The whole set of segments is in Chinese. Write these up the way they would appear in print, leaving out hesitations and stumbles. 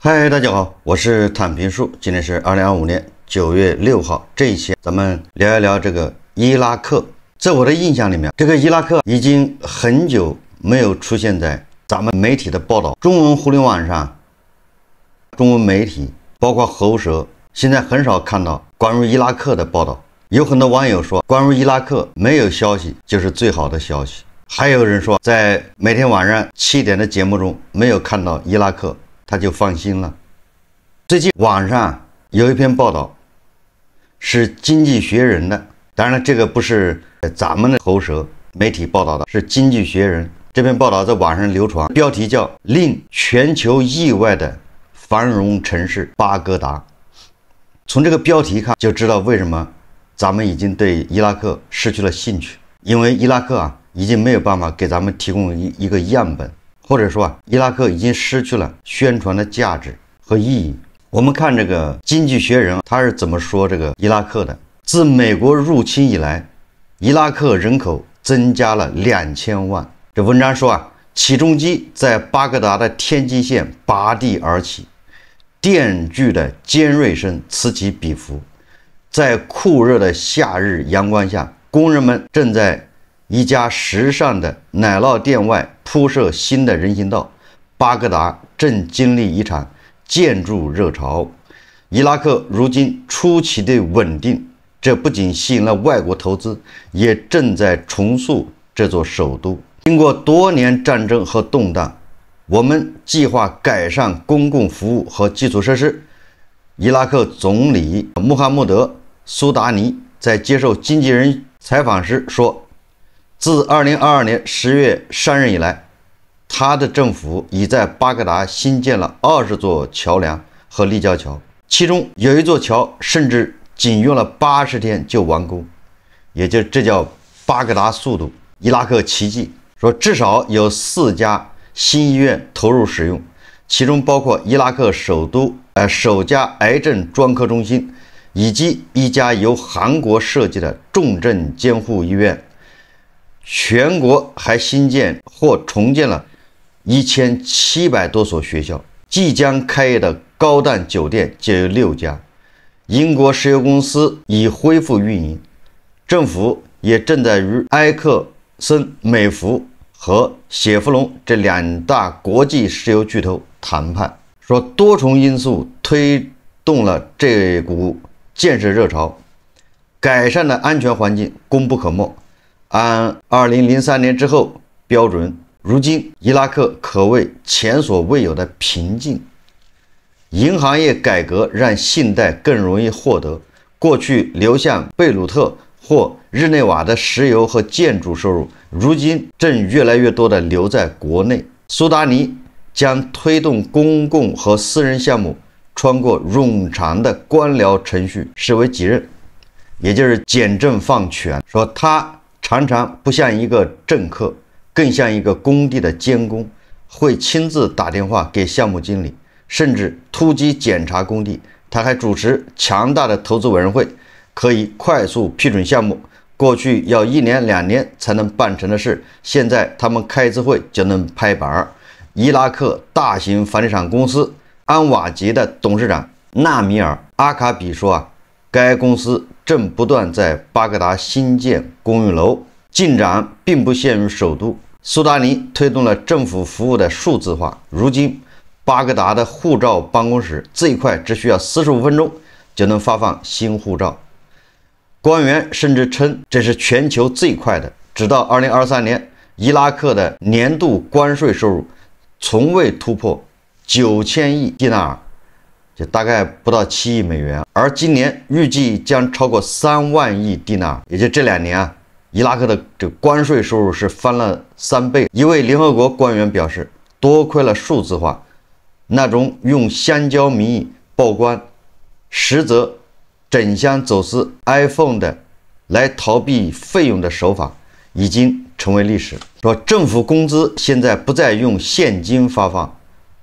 嗨，大家好，我是坦平树，今天是2025年9月6号。这一期咱们聊一聊这个伊拉克。在我的印象里面，这个伊拉克已经很久没有出现在咱们媒体的报道，中文互联网上，中文媒体包括喉舌，现在很少看到关于伊拉克的报道。有很多网友说，关于伊拉克没有消息就是最好的消息。还有人说，在每天晚上7点的节目中没有看到伊拉克，他就放心了。最近网上有一篇报道，是《经济学人》的，当然了，这个不是咱们的喉舌媒体报道的，是《经济学人》这篇报道在网上流传，标题叫“令全球意外的繁荣城市巴格达”。从这个标题看，就知道为什么咱们已经对伊拉克失去了兴趣，因为伊拉克已经没有办法给咱们提供一个样本。或者说伊拉克已经失去了宣传的价值和意义。我们看这个《经济学人》，他是怎么说这个伊拉克的？自美国入侵以来，伊拉克人口增加了2000万。这文章说起重机在巴格达的天际线拔地而起，电锯的尖锐声此起彼伏。在酷热的夏日阳光下，工人们正在一家时尚的奶酪店外铺设新的人行道。巴格达正经历一场建筑热潮。伊拉克如今出奇的稳定，这不仅吸引了外国投资，也正在重塑这座首都。经过多年战争和动荡，我们计划改善公共服务和基础设施。伊拉克总理穆罕默德·苏达尼在接受经纪人采访时说，自2022年10月上任以来，他的政府已在巴格达新建了20座桥梁和立交桥，其中有一座桥甚至仅用了80天就完工，这叫巴格达速度。伊拉克奇迹说，至少有4家新医院投入使用，其中包括伊拉克首家癌症专科中心，以及一家由韩国设计的重症监护医院。全国还新建或重建了1700多所学校，即将开业的高档酒店就有6家。英国石油公司已恢复运营，政府也正在与埃克森美孚和雪佛龙这2大国际石油巨头谈判。说多重因素推动了这股建设热潮，改善的安全环境功不可没。按2003年之后标准，如今伊拉克可谓前所未有的平静。银行业改革让信贷更容易获得，过去流向贝鲁特或日内瓦的石油和建筑收入，如今正越来越多地留在国内。苏达尼将推动公共和私人项目穿过冗长的官僚程序视为己任，也就是简政放权。说他常常不像一个政客，更像一个工地的监工，会亲自打电话给项目经理，甚至突击检查工地。他还主持强大的投资委员会，可以快速批准项目。过去要1年2年才能办成的事，现在他们开一次会就能拍板。伊拉克大型房地产公司安瓦吉的董事长纳米尔·阿卡比说该公司正不断在巴格达新建公寓楼，进展并不限于首都。苏达尼推动了政府服务的数字化，如今巴格达的护照办公室最快只需要45分钟就能发放新护照，官员甚至称这是全球最快的。直到2023年，伊拉克的年度关税收入从未突破9000亿迪纳尔，就大概不到7亿美元，而今年预计将超过3万亿迪纳尔。也就这2年伊拉克的这关税收入是翻了3倍。一位联合国官员表示，多亏了数字化，那种用香蕉名义报关，实则整箱走私 iPhone 的来逃避费用的手法已经成为历史。说政府工资现在不再用现金发放，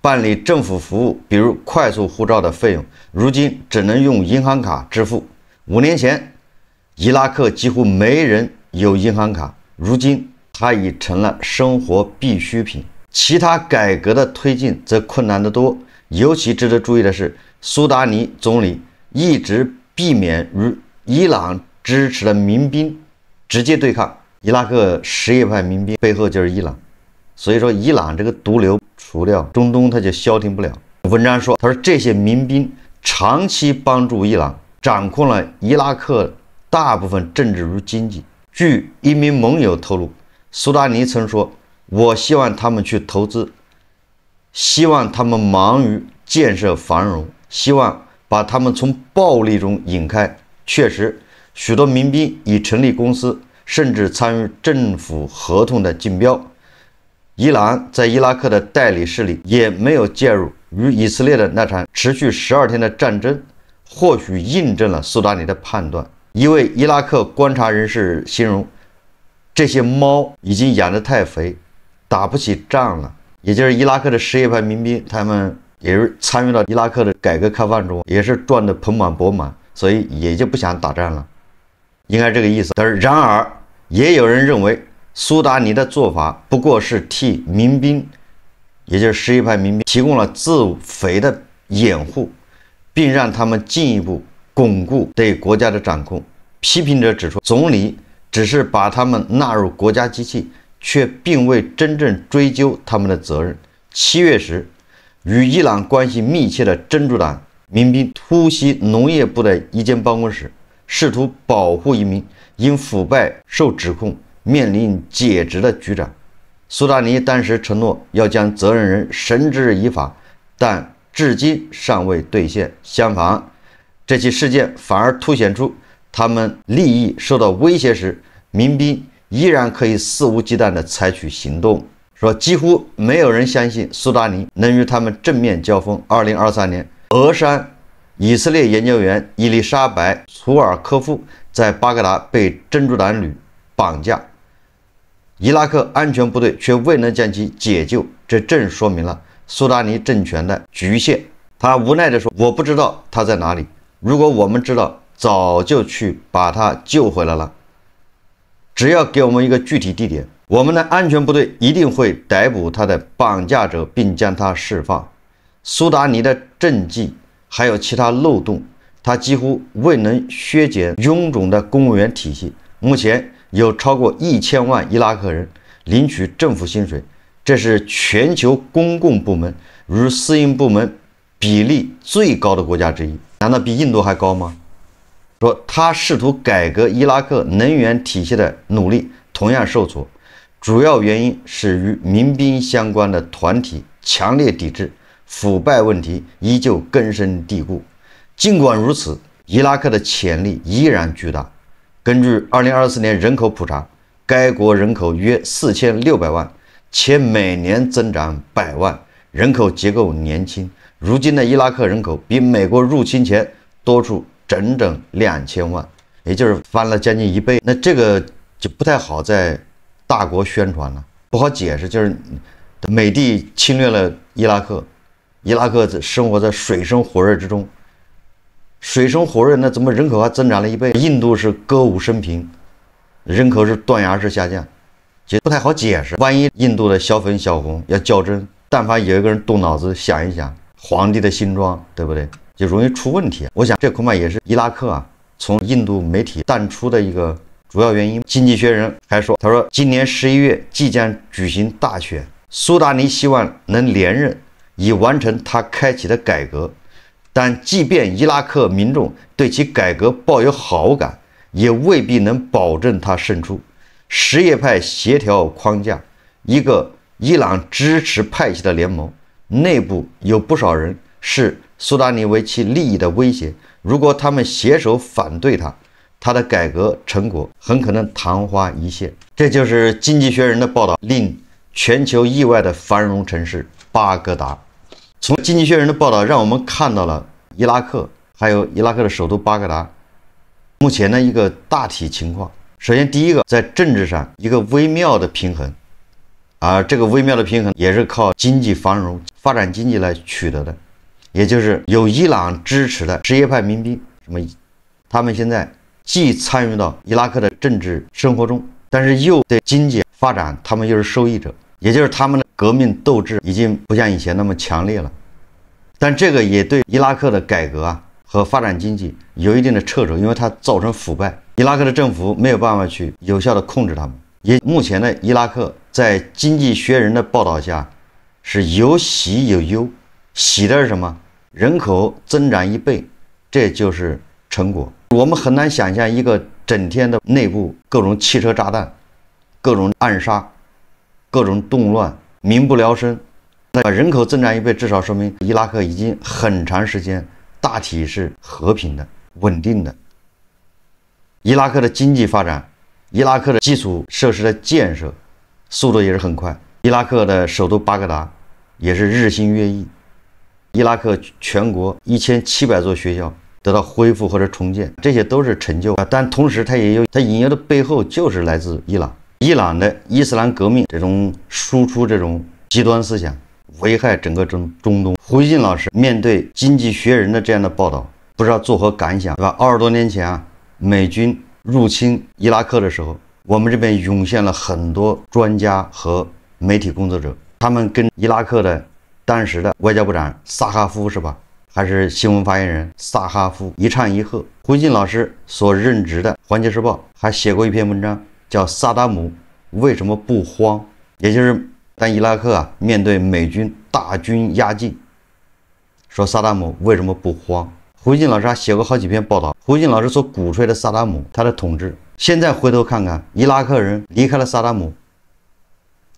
办理政府服务，比如快速护照的费用，如今只能用银行卡支付。5年前，伊拉克几乎没人有银行卡，如今它已成了生活必需品。其他改革的推进则困难得多，尤其值得注意的是，苏达尼总理一直避免与伊朗支持的民兵直接对抗。伊拉克什叶派民兵背后就是伊朗，所以说伊朗这个毒瘤除掉，中东它就消停不了。文章说，他说这些民兵长期帮助伊朗，掌控了伊拉克大部分政治与经济。据一名盟友透露，苏达尼曾说：“我希望他们去投资，希望他们忙于建设繁荣，希望把他们从暴力中引开。”确实，许多民兵已成立公司，甚至参与政府合同的竞标。伊朗在伊拉克的代理势力也没有介入。与以色列的那场持续12天的战争，或许印证了苏达尼的判断。一位伊拉克观察人士形容，这些猫已经养得太肥，打不起仗了。也就是伊拉克的什叶派民兵，他们也是参与到伊拉克的改革开放中，也是赚得盆满钵满，所以也就不想打仗了，应该这个意思。然而，也有人认为苏达尼的做法不过是替民兵，也就是什叶派民兵提供了自肥的掩护，并让他们进一步巩固对国家的掌控。批评者指出，总理只是把他们纳入国家机器，却并未真正追究他们的责任。7月时，与伊朗关系密切的真主党民兵突袭农业部的一间办公室，试图保护一名因腐败受指控、面临解职的局长。苏达尼当时承诺要将责任人绳之以法，但至今尚未兑现。相反，这起事件反而凸显出他们利益受到威胁时，民兵依然可以肆无忌惮地采取行动。说几乎没有人相信苏达尼能与他们正面交锋。2023年，俄商以色列研究员伊丽莎白·楚尔科夫在巴格达被真主党旅绑架，伊拉克安全部队却未能将其解救，这正说明了苏达尼政权的局限。他无奈地说：“我不知道他在哪里，如果我们知道，早就去把他救回来了。只要给我们一个具体地点，我们的安全部队一定会逮捕他的绑架者，并将他释放。”苏达尼的政绩还有其他漏洞，他几乎未能削减臃肿的公务员体系。目前有超过1000万伊拉克人领取政府薪水，这是全球公共部门与私营部门比例最高的国家之一。难道比印度还高吗？说他试图改革伊拉克能源体系的努力同样受挫，主要原因是与民兵相关的团体强烈抵制，腐败问题依旧根深蒂固。尽管如此，伊拉克的潜力依然巨大。根据2024年人口普查，该国人口约4600万，且每年增长100万，人口结构年轻。如今的伊拉克人口比美国入侵前多出整整2000万，也就是翻了将近1倍。那这个就不太好在大国宣传了，不好解释。就是美帝侵略了伊拉克，伊拉克生活在水深火热之中，水深火热，那怎么人口还增长了1倍？印度是歌舞升平，人口是断崖式下降，其实不太好解释。万一印度的小粉小红要较真，但凡有一个人动脑子想一想，皇帝的新装，对不对？就容易出问题。我想这恐怕也是伊拉克从印度媒体淡出的一个主要原因。经济学人还说，他说今年11月即将举行大选，苏达尼希望能连任，以完成他开启的改革。但即便伊拉克民众对其改革抱有好感，也未必能保证他胜出。什叶派协调框架，一个伊朗支持派系的联盟，内部有不少人视苏达尼为其利益的威胁。如果他们携手反对他，他的改革成果很可能昙花一现。这就是《经济学人》的报道，令全球意外的繁荣城市巴格达。从《经济学人》的报道，让我们看到了伊拉克，还有伊拉克的首都巴格达目前的一个大体情况。首先，第一个，在政治上一个微妙的平衡，而这个微妙的平衡也是靠经济繁荣、发展经济来取得的，也就是有伊朗支持的什叶派民兵，他们现在既参与到伊拉克的政治生活中，但是又对经济发展，他们又是受益者，也就是他们的革命斗志已经不像以前那么强烈了。但这个也对伊拉克的改革啊和发展经济有一定的掣肘，因为它造成腐败，伊拉克的政府没有办法去有效的控制他们。目前的伊拉克在《经济学人》的报道下是有喜有忧，喜的是什么？人口增长1倍，这就是成果。我们很难想象一个整天的内部各种汽车炸弹、各种暗杀、各种动乱、民不聊生。那人口增长1倍，至少说明伊拉克已经很长时间大体是和平的、稳定的。伊拉克的经济发展，伊拉克的基础设施的建设速度也是很快。伊拉克的首都巴格达也是日新月异。伊拉克全国1700座学校得到恢复或者重建，这些都是成就啊。但同时，它引诱的背后就是来自伊朗。伊朗的伊斯兰革命这种输出这种极端思想，危害整个中东。胡锡进老师面对《经济学人》的这样的报道，不知道作何感想，对吧？20多年前啊，美军入侵伊拉克的时候，我们这边涌现了很多专家和媒体工作者，他们跟伊拉克的当时的外交部长萨哈夫是吧，还是新闻发言人萨哈夫一唱一和。胡锡进老师所任职的《环球时报》还写过一篇文章，叫《萨达姆为什么不慌》，也就是当伊拉克啊面对美军大军压境，说萨达姆为什么不慌？胡锡进老师还写过好几篇报道。胡锡进老师所鼓吹的萨达姆他的统治，现在回头看看，伊拉克人离开了萨达姆，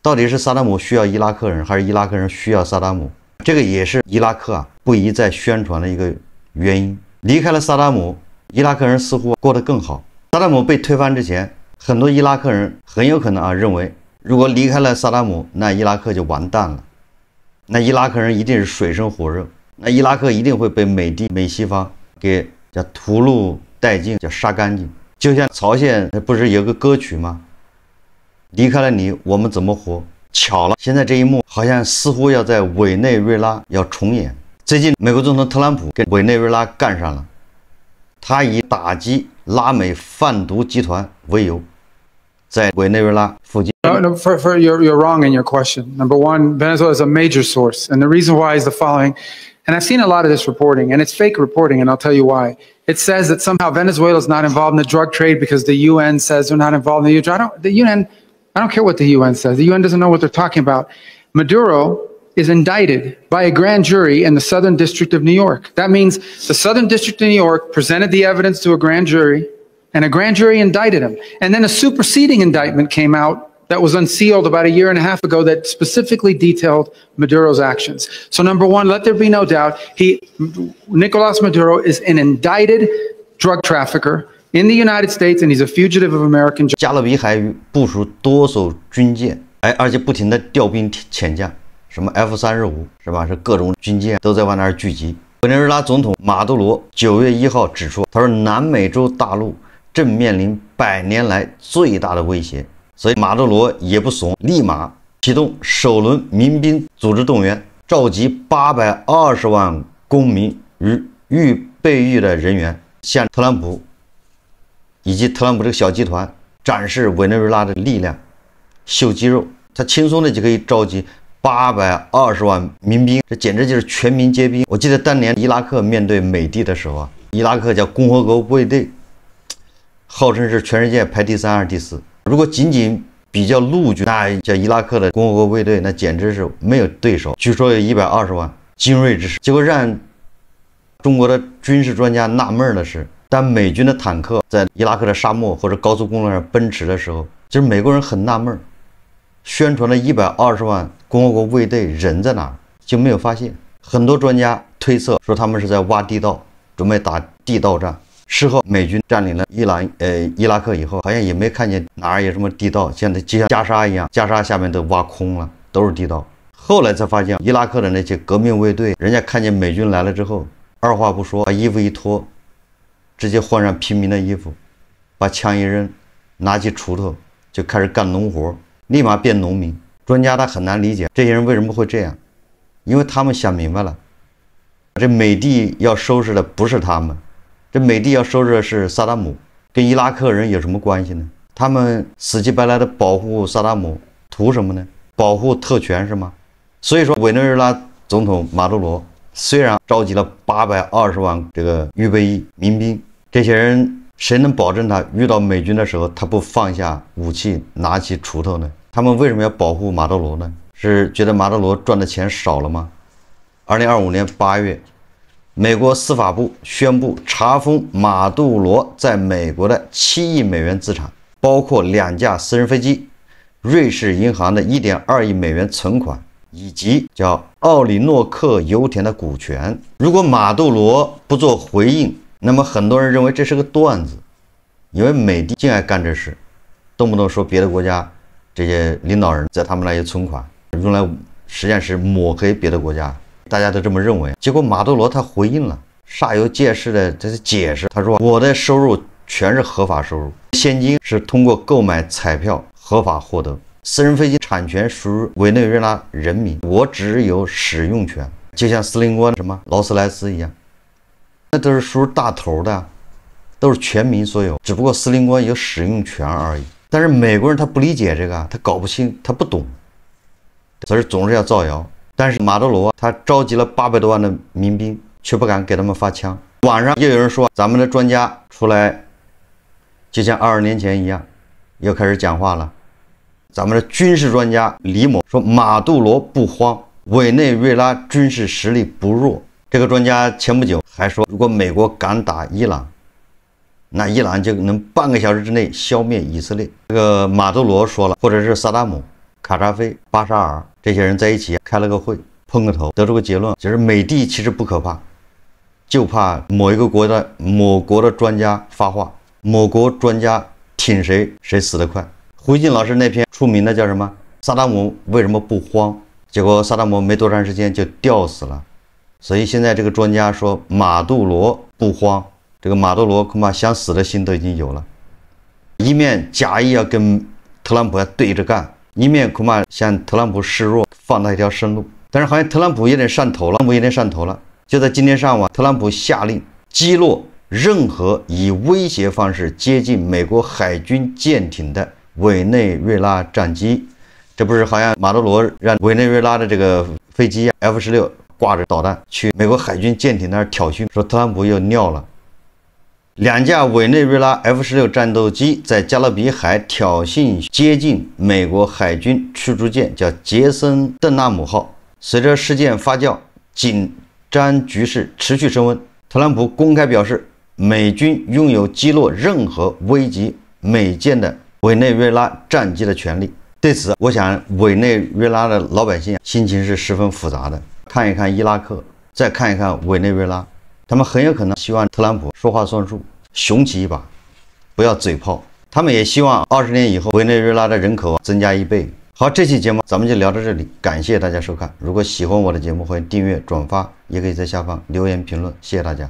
到底是萨达姆需要伊拉克人，还是伊拉克人需要萨达姆？这个也是伊拉克啊不宜再宣传的一个原因。离开了萨达姆，伊拉克人似乎过得更好。萨达姆被推翻之前，很多伊拉克人很有可能认为，如果离开了萨达姆，那伊拉克就完蛋了，那伊拉克人一定是水深火热，那伊拉克一定会被美西方给叫屠戮殆尽，叫杀干净。就像朝鲜不是有个歌曲吗？离开了你，我们怎么活？巧了，现在这一幕好像似乎要在委内瑞拉要重演。最近美国总统特朗普跟委内瑞拉干上了，他以打击拉美贩毒集团为由，在委内瑞拉附近。You're wrong in your question. Number one, Venezuela is a major source, and the reason why is the following. And I've seen a lot of this reporting, and it's fake reporting, and I'll tell you why. It says that somehow Venezuela is not involved in the drug trade because the UN says they're not involved in the drug trade. I don't care what the UN says. The UN doesn't know what they're talking about. Maduro is indicted by a grand jury in the Southern District of New York. That means the Southern District of New York presented the evidence to a grand jury, and a grand jury indicted him. And then a superseding indictment came out that was unsealed about a year and a half ago that specifically detailed Maduro's actions. So number one, let there be no doubt, Nicolas Maduro is an indicted drug trafficker in the United States, and he's a fugitive of American justice. 加勒比海域部署多艘军舰，而且不停的调兵遣将，什么 F-35是吧？是各种军舰都在往那儿聚集。委内瑞拉总统马杜罗9月1号指出，他说南美洲大陆正面临100年来最大的威胁。所以马杜罗也不怂，立马启动首轮民兵组织动员，召集820万公民与备役的人员，向特朗普以及特朗普这个小集团展示委内瑞拉的力量，秀肌肉。他轻松的就可以召集820万民兵，这简直就是全民皆兵。我记得当年伊拉克面对美帝的时候啊，伊拉克叫共和国卫队，号称是全世界排第3还是第4。如果仅仅比较陆军，那叫伊拉克的共和国卫队，那简直是没有对手。据说有120万精锐之师。结果让中国的军事专家纳闷的是，当美军的坦克在伊拉克的沙漠或者高速公路上奔驰的时候，其实美国人很纳闷，宣传了120万共和国卫队人在哪就没有发现。很多专家推测说他们是在挖地道，准备打地道战。事后美军占领了伊拉克以后，好像也没看见哪儿有什么地道，就像加沙一样，加沙下面都挖空了，都是地道。后来才发现，伊拉克的那些革命卫队，人家看见美军来了之后，二话不说，把衣服一脱，直接换上平民的衣服，把枪一扔，拿起锄头就开始干农活，立马变农民。专家他很难理解这些人为什么会这样，因为他们想明白了，这美帝要收拾的不是他们。这美帝要收拾的是萨达姆，跟伊拉克人有什么关系呢？他们死乞白赖的保护萨达姆，图什么呢？保护特权是吗？所以说，委内瑞拉总统马杜罗虽然召集了820万这个预备役民兵，这些人谁能保证他遇到美军的时候，他不放下武器，拿起锄头呢？他们为什么要保护马杜罗呢？是觉得马杜罗赚的钱少了吗？2025年8月，美国司法部宣布查封马杜罗在美国的7亿美元资产，包括2架私人飞机、瑞士银行的1.2亿美元存款，以及叫奥里诺克油田的股权。如果马杜罗不做回应，那么很多人认为这是个段子，因为美帝净爱干这事，动不动说别的国家这些领导人在他们那些存款用来实际上是抹黑别的国家，大家都这么认为。结果马杜罗他回应了，煞有介事的这是解释，他说我的收入全是合法收入，现金是通过购买彩票合法获得，私人飞机产权属于委内瑞拉人民，我只有使用权，就像司令官什么劳斯莱斯一样，那都是属于大头的，都是全民所有，只不过司令官有使用权而已。但是美国人他不理解这个，他搞不清，他不懂，所以总是要造谣。但是马杜罗他召集了800多万的民兵，却不敢给他们发枪。网上又有人说咱们的专家出来，就像22年前一样，又开始讲话了。咱们的军事专家李某说马杜罗不慌，委内瑞拉军事实力不弱。这个专家前不久还说，如果美国敢打伊朗，那伊朗就能半个小时之内消灭以色列。这个马杜罗说了，或者是萨达姆、卡扎菲、巴沙尔这些人在一起开了个会，碰个头，得出个结论，就是美帝其实不可怕，就怕某国的专家发话，某国专家挺谁，谁死得快。胡锦老师那篇出名的叫什么？萨达姆为什么不慌？结果萨达姆没多长时间就吊死了。所以现在这个专家说马杜罗不慌，这个马杜罗恐怕想死的心都已经有了，一面假意要跟特朗普要对着干，一面恐怕向特朗普示弱，放他一条生路。但是好像特朗普有点上头了，就在今天上午，特朗普下令击落任何以威胁方式接近美国海军舰艇的委内瑞拉战机。这不是好像马杜罗让委内瑞拉的这个飞机 F-16挂着导弹去美国海军舰艇那儿挑衅，说特朗普又尿了。2架委内瑞拉 F-16战斗机在加勒比海挑衅接近美国海军驱逐舰叫杰森·邓纳姆号。随着事件发酵，紧张局势持续升温。特朗普公开表示，美军拥有击落任何危及美舰的委内瑞拉战机的权利。对此，我想委内瑞拉的老百姓心情是十分复杂的。看一看伊拉克，再看一看委内瑞拉，他们很有可能希望特朗普说话算数，雄起一把，不要嘴炮。他们也希望20年以后委内瑞拉的人口增加1倍。好，这期节目咱们就聊到这里，感谢大家收看。如果喜欢我的节目，欢迎订阅、转发，也可以在下方留言评论。谢谢大家。